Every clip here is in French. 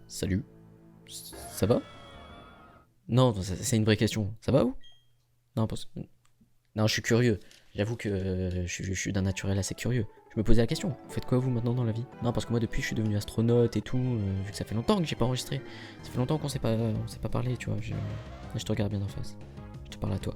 Salut. Ça va? Non, c'est une vraie question. Ça va ou? Non, non, je suis curieux. J'avoue que je suis d'un naturel assez curieux. Je me posais la question. Vous faites quoi vous maintenant dans la vie? Non, parce que moi depuis je suis devenu astronaute et tout, vu que ça fait longtemps que j'ai pas enregistré. Ça fait longtemps on s'est pas parlé, tu vois. Je te regarde bien en face. Je te parle à toi.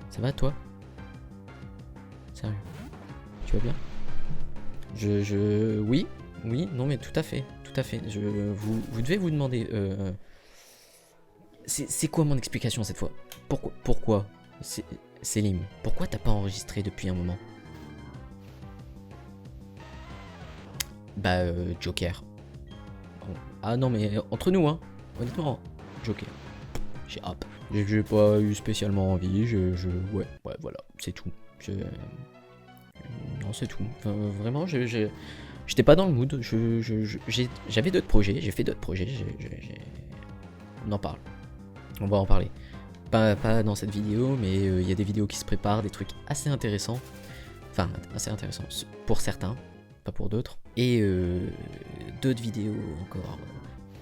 Ça va toi? Sérieux? Tu vas bien? Oui, oui, non mais tout à fait, tout à fait. Vous devez vous demander. C'est quoi mon explication cette fois? Pourquoi Selim, pourquoi t'as pas enregistré depuis un moment? Bah, Joker. Bon. Ah non, mais entre nous, hein. Honnêtement, Joker. J'ai pas eu spécialement envie, ouais, voilà, c'est tout. Non, c'est tout. Enfin, vraiment, j'étais pas dans le mood. J'avais d'autres projets, j'ai fait d'autres projets, on en parle. On va en parler. Pas dans cette vidéo, mais il y a des vidéos qui se préparent, des trucs assez intéressants. Enfin, assez intéressants pour certains, pas pour d'autres. Et d'autres vidéos encore.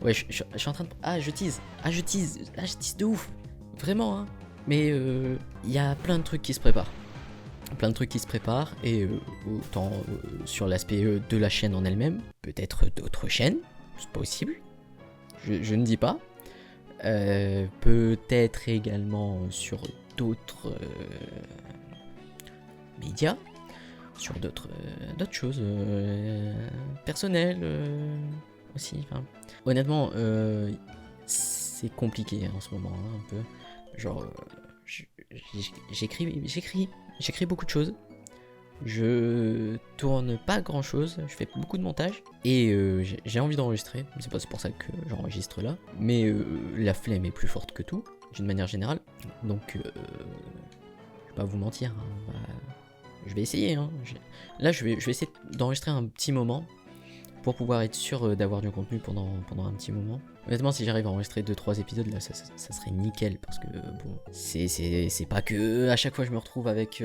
Ouais, je suis en train de... Ah, je tease. Là, je tease de ouf. Vraiment, hein. Mais il y a plein de trucs qui se préparent. Plein de trucs qui se préparent. Et autant sur l'aspect de la chaîne en elle-même. Peut-être d'autres chaînes. C'est possible. Je ne dis pas. Peut-être également sur d'autres médias, sur d'autres choses personnelles aussi. Enfin, honnêtement, c'est compliqué en ce moment, hein, un peu. Genre, j'écris beaucoup de choses. Je tourne pas grand chose, je fais beaucoup de montage et j'ai envie d'enregistrer, c'est pour ça que j'enregistre là, mais la flemme est plus forte que tout, d'une manière générale, donc je vais pas vous mentir, hein, je vais essayer, hein. Là je vais essayer d'enregistrer un petit moment pour pouvoir être sûr d'avoir du contenu pendant un petit moment. Honnêtement, si j'arrive à enregistrer 2-3 épisodes là, ça serait nickel parce que bon, c'est pas que à chaque fois je me retrouve avec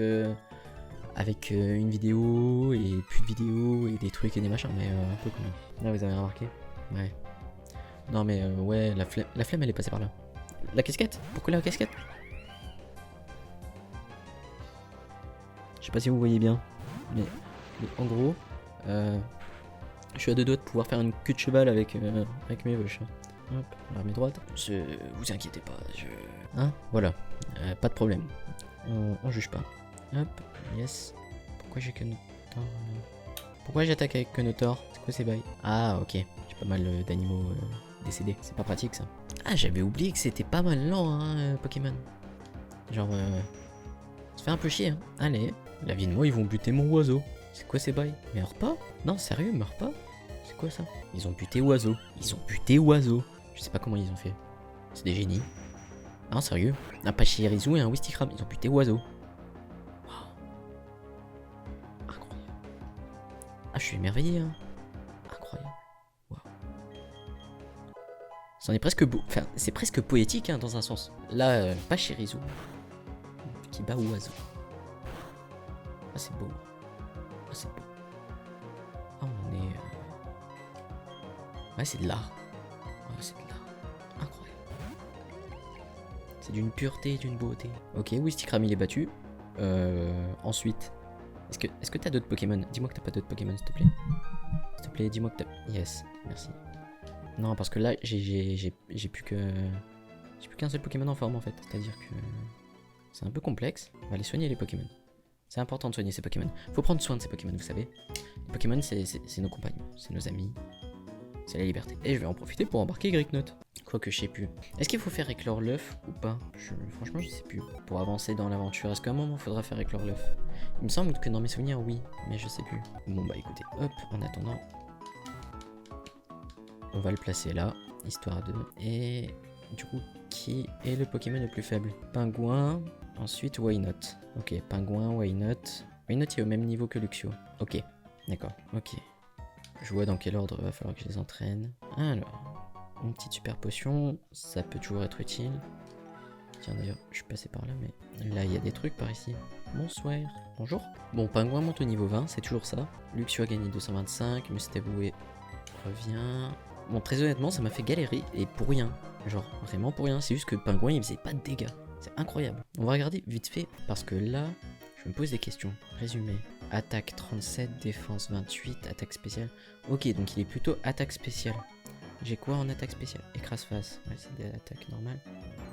une vidéo et plus de vidéos et des trucs et des machins, mais un peu quand même. Là, vous avez remarqué? Ouais. Non, mais ouais, la flemme, elle est passée par là. La casquette? Pourquoi la casquette? Je sais pas si vous voyez bien, mais en gros, je suis à deux doigts de pouvoir faire une queue de cheval avec mes veuches. Hop, l'armée droite. Vous inquiétez pas, Hein? Voilà, pas de problème. On juge pas. Hop, yes. Pourquoi j'ai Kenotor? Pourquoi j'attaque avec Kenotor? C'est quoi ces bails? Ah, ok. J'ai pas mal d'animaux décédés. C'est pas pratique ça. Ah, j'avais oublié que c'était pas mal lent, hein, Pokémon. Genre, ça fait un peu chier, hein. Allez, la vie de moi, ils vont buter mon oiseau. C'est quoi ces bails? Meurs pas? Non, sérieux, meurs pas? C'est quoi ça? Ils ont buté oiseau. Ils ont buté oiseau. Je sais pas comment ils ont fait. C'est des génies. Non, sérieux. Un Pachirisu et un Wistikram. Ils ont buté oiseau. Ah, je suis émerveillé, hein. Incroyable. Waouh. C'en est presque beau. Enfin, c'est presque poétique, hein, dans un sens. Là, pas Shirizu. Qui bat oiseau. Ah, c'est beau. Ah, c'est beau. Ah, on est. Ouais, c'est de l'art. Ouais, c'est de l'art. Incroyable. C'est d'une pureté et d'une beauté. Ok, Wistikram, il est battu. Ensuite. Est-ce que t'as d'autres Pokémon? Dis-moi que t'as pas d'autres Pokémon, s'il te plaît. S'il te plaît, dis-moi que t'as... Yes, merci. Non, parce que là, j'ai plus que... J'ai plus qu'un seul Pokémon en forme, en fait. C'est-à-dire que... C'est un peu complexe. On va aller soigner les Pokémon. C'est important de soigner ces Pokémon. Faut prendre soin de ces Pokémon, vous savez. Les Pokémon, c'est nos compagnons, c'est nos amis. C'est la liberté. Et je vais en profiter pour embarquer Greeknote. Quoique je sais plus. Est-ce qu'il faut faire éclore l'œuf ou pas? Franchement, je sais plus. Pour avancer dans l'aventure, est-ce qu'à un moment, il faudra faire éclore l'œuf? Il me semble que dans mes souvenirs, oui. Mais je sais plus. Bon, bah écoutez. Hop, en attendant. On va le placer là. Histoire de... Et... Du coup, qui est le Pokémon le plus faible? Pingouin. Ensuite, Wynaut. Ok, Pingouin, Wynaut. Wynaut est au même niveau que Luxio. Ok, d'accord. Ok. Je vois dans quel ordre il va falloir que je les entraîne. Alors, une petite super potion, ça peut toujours être utile. Tiens d'ailleurs, je suis passé par là, mais là il y a des trucs par ici. Bonsoir, bonjour. Bon, Pingouin monte au niveau 20, c'est toujours ça. Luxio a gagné 225, Mustaboué revient. Bon, très honnêtement, ça m'a fait galérer et pour rien. Genre, vraiment pour rien. C'est juste que le pingouin, il faisait pas de dégâts. C'est incroyable. On va regarder vite fait parce que là, je me pose des questions. Résumé. Attaque 37, défense 28, attaque spéciale. Ok, donc il est plutôt attaque spéciale. J'ai quoi en attaque spéciale? Écrase face. Ouais, c'est des attaques normales.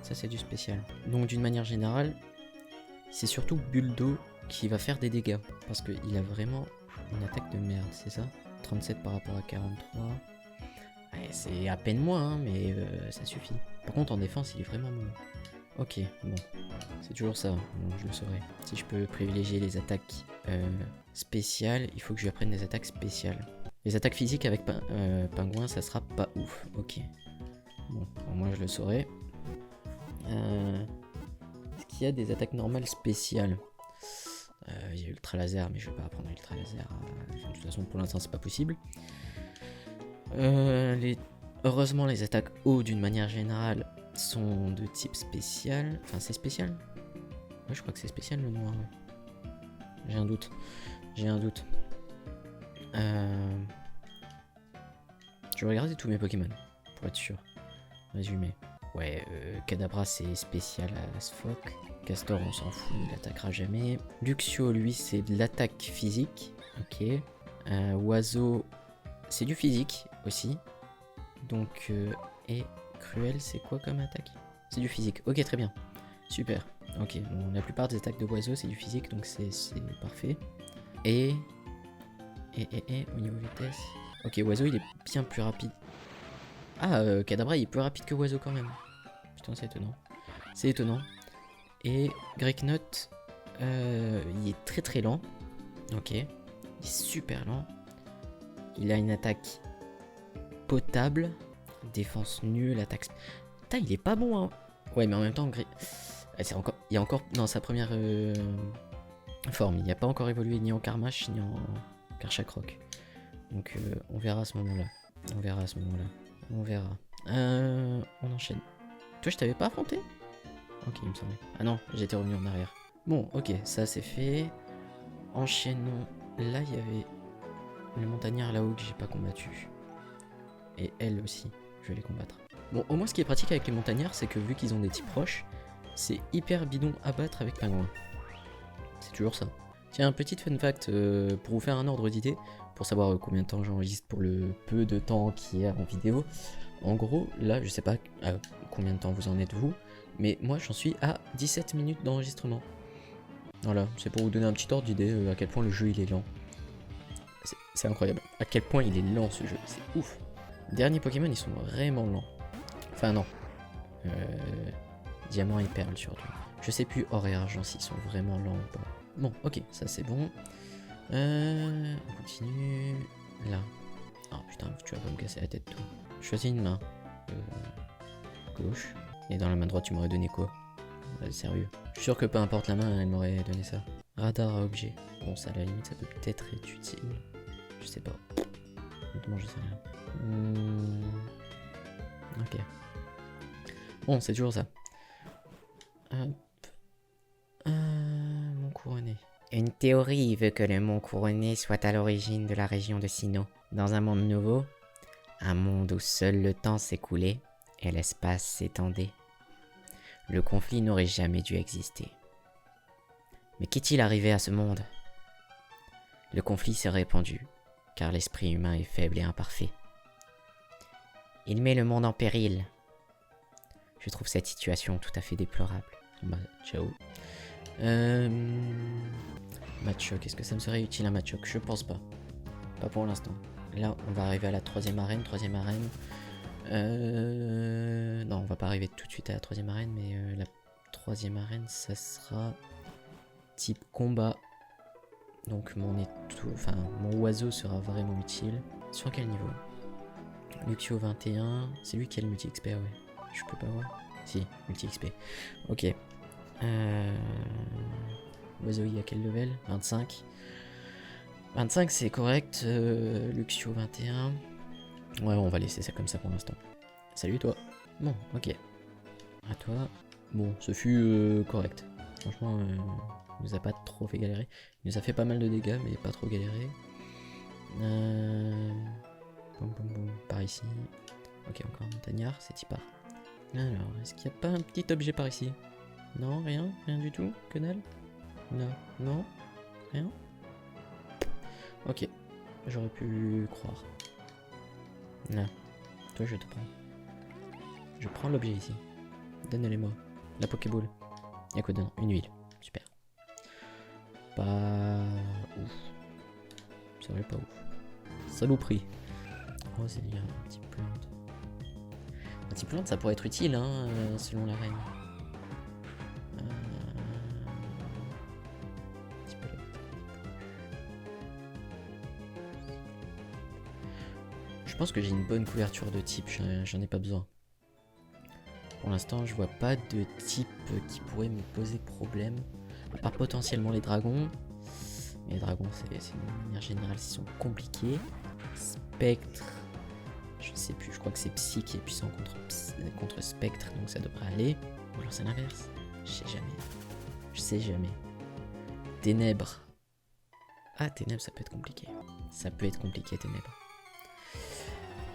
Ça, c'est du spécial. Donc, d'une manière générale, c'est surtout Buldo qui va faire des dégâts. Parce qu'il a vraiment une attaque de merde, c'est ça? 37 par rapport à 43. Ouais, c'est à peine moins, hein, mais ça suffit. Par contre, en défense, il est vraiment mauvais. Ok, bon. C'est toujours ça, bon, je le saurai. Si je peux privilégier les attaques spéciales, il faut que je lui apprenne des attaques spéciales. Les attaques physiques avec pingouin, ça sera pas ouf. Ok. Bon, au moins je le saurai. Est-ce qu'il y a des attaques normales spéciales? Il y a ultra laser, mais je vais pas apprendre ultra laser. Enfin, de toute façon, pour l'instant, c'est pas possible. Heureusement, les attaques haut, d'une manière générale, sont de type spécial. Enfin, c'est spécial? Ouais, je crois que c'est spécial le noir. Ouais. J'ai un doute. J'ai un doute. Je vais regarder tous mes Pokémon pour être sûr. Résumé. Ouais, Kadabra c'est spécial à Sfok. Castor on s'en fout, il attaquera jamais. Luxio lui c'est de l'attaque physique. Ok. Oiseau c'est du physique aussi. Donc et Cruel c'est quoi comme attaque? C'est du physique. Ok très bien. Super. Ok, bon, la plupart des attaques de Oiseau c'est du physique donc c'est parfait. Et au niveau vitesse. Ok, Oiseau il est bien plus rapide. Ah, Kadabra il est plus rapide que Oiseau quand même. Putain, c'est étonnant. C'est étonnant. Et Greyknot, il est très très lent. Ok. Il est super lent. Il a une attaque potable. Défense nulle, attaque... Putain, il est pas bon, hein. Ouais, mais en même temps, il y a encore dans sa première forme. Il n'y a pas encore évolué ni en Karmash ni en Karchakroc. Donc on verra à ce moment-là. On verra à ce moment-là. On verra. On enchaîne. Toi, je t'avais pas affronté? Ok, il me semblait. Ah non, j'étais revenu en arrière. Bon, ok, ça c'est fait. Enchaînons. Là, il y avait le montagnard là-haut que j'ai pas combattu. Et elle aussi, je vais les combattre. Bon, au moins, ce qui est pratique avec les montagnards, c'est que vu qu'ils ont des types proches, c'est hyper bidon à battre avec pingouin. C'est toujours ça. Tiens, un petit fun fact pour vous faire un ordre d'idée, pour savoir combien de temps j'enregistre pour le peu de temps qu'il y a en vidéo. En gros, là, je sais pas combien de temps vous en êtes vous, mais moi j'en suis à 17 minutes d'enregistrement. Voilà, c'est pour vous donner un petit ordre d'idée à quel point le jeu il est lent. C'est incroyable, à quel point il est lent ce jeu, c'est ouf. Derniers Pokémon ils sont vraiment lents. Enfin non. Diamant et perle surtout. Je sais plus or et argent s'ils sont vraiment lents ou pas. Bon, ok, ça c'est bon. On continue. Là. Oh putain, tu vas pas me casser la tête toi. Choisis une main. Gauche. Et dans la main droite, tu m'aurais donné quoi? Sérieux. Je suis sûr que peu importe la main, elle m'aurait donné ça. Radar à objet. Bon, ça à la limite, ça peut peut-être être utile. Je sais pas. Honnêtement, je sais rien. Ok. Bon, c'est toujours ça. Hop. Mont couronné. Une théorie veut que le mont couronné soit à l'origine de la région de Sinnoh. Dans un monde nouveau, un monde où seul le temps s'écoulait et l'espace s'étendait. Le conflit n'aurait jamais dû exister. Mais qu'est-il arrivé à ce monde? Le conflit s'est répandu, car l'esprit humain est faible et imparfait. Il met le monde en péril. Je trouve cette situation tout à fait déplorable. Bah, ciao. Machoc, est-ce que ça me serait utile un Machoc? Je pense pas. Pas pour l'instant. Là, on va arriver à la troisième arène. Non, on va pas arriver tout de suite à la troisième arène, mais la troisième arène, ça sera type combat. Donc mon oiseau sera vraiment utile. Sur quel niveau? Luxio 21, c'est lui qui a le multi-XP, ouais. Je peux pas voir. Si, multi-XP. Ok. Oiseau, il a quel level? 25. 25 c'est correct. Luxio 21. Ouais, on va laisser ça comme ça pour l'instant. Salut toi. Bon, ok. À toi. Bon, ce fut correct. Franchement, il nous a pas trop fait galérer. Il nous a fait pas mal de dégâts, mais pas trop galérer. Boum, boum, boum. Par ici. Ok, encore un montagnard, c'est y part. Alors, est-ce qu'il n'y a pas un petit objet par ici? Non, rien? Rien du tout? Que dalle? Non, non? Rien? Ok, j'aurais pu croire. Là, toi je te prends. Je prends l'objet ici. Donne-les-moi. La Pokéball. Y'a quoi dedans? Une huile. Super. Pas ouf. C'est vrai, pas ouf. Saloperie. Oh, c'est dire un petit plante. Un petit plante, ça pourrait être utile, hein, selon la reine. Petit pellet. Je pense que j'ai une bonne couverture de type, j'en ai pas besoin. Pour l'instant, je vois pas de type qui pourrait me poser problème. À part potentiellement les dragons. Mais les dragons, c'est de manière générale, ils sont compliqués. Spectre. Je sais plus, je crois que c'est Psy qui est puissant contre Spectre, donc ça devrait aller. Ou alors c'est l'inverse. Je sais jamais. Je sais jamais. Ténèbres. Ah, Ténèbres, ça peut être compliqué. Ça peut être compliqué, Ténèbres.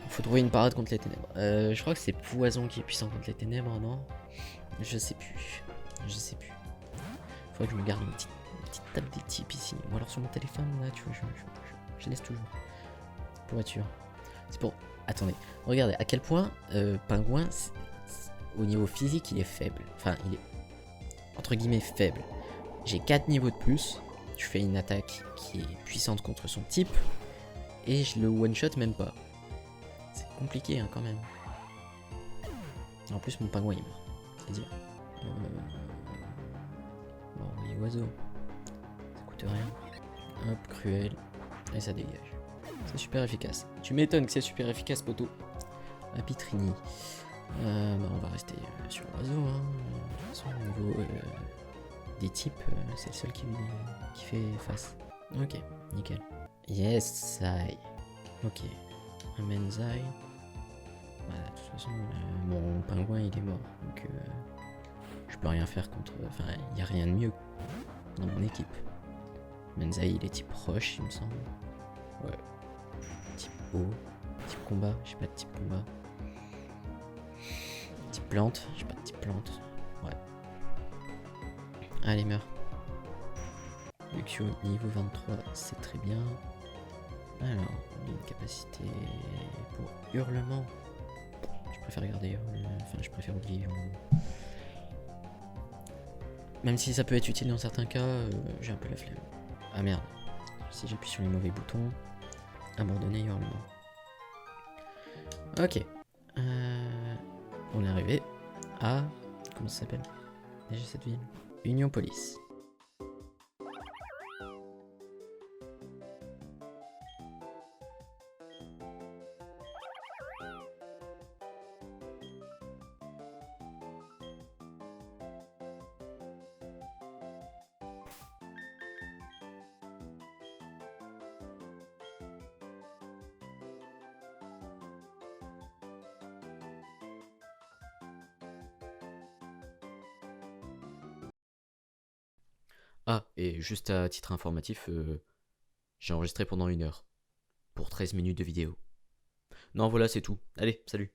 Faut trouver une parade contre les ténèbres. Je crois que c'est Poison qui est puissant contre les ténèbres, non? Je sais plus. Je sais plus. Faudrait que je me garde une petite table des types ici. Ou alors sur mon téléphone, là, tu vois, je laisse toujours. Pour être sûr. C'est pour... Attendez. Regardez à quel point Pingouin, au niveau physique, il est faible. Enfin, il est, entre guillemets, faible. J'ai 4 niveaux de plus. Je fais une attaque qui est puissante contre son type. Et je le one-shot même pas. C'est compliqué hein, quand même. En plus mon pingouin il meurt. C'est dire. Bon oui oiseau. Ça coûte rien. Hop, cruel. Et ça dégage. C'est super efficace. Tu m'étonnes que c'est super efficace poteau. Apitrini. Bah, on va rester sur l'oiseau. Hein. De toute façon au niveau des types, c'est le seul qui fait face. Ok, nickel. Yes, I. Ok. Un Menzai. Voilà, de toute façon, mon pingouin il est mort. Donc je peux rien faire contre. Enfin, il n'y a rien de mieux dans mon équipe. Menzai il est type roche, il me semble. Ouais. Type eau. Type combat. J'ai pas de type combat. Type plante. J'ai pas de type plante. Ouais. Allez, meurs. Luxio niveau 23, c'est très bien. Alors, une capacité pour hurlement. Je préfère garder enfin je préfère oublier hurlement. Même si ça peut être utile dans certains cas, j'ai un peu la flemme. Ah merde. Si j'appuie sur les mauvais boutons, abandonner hurlement. Ok. On est arrivé à... Comment ça s'appelle déjà cette ville? Union Police. Ah, et juste à titre informatif, j'ai enregistré pendant 1 heure. Pour 13 minutes de vidéo. Non, voilà, c'est tout. Allez, salut.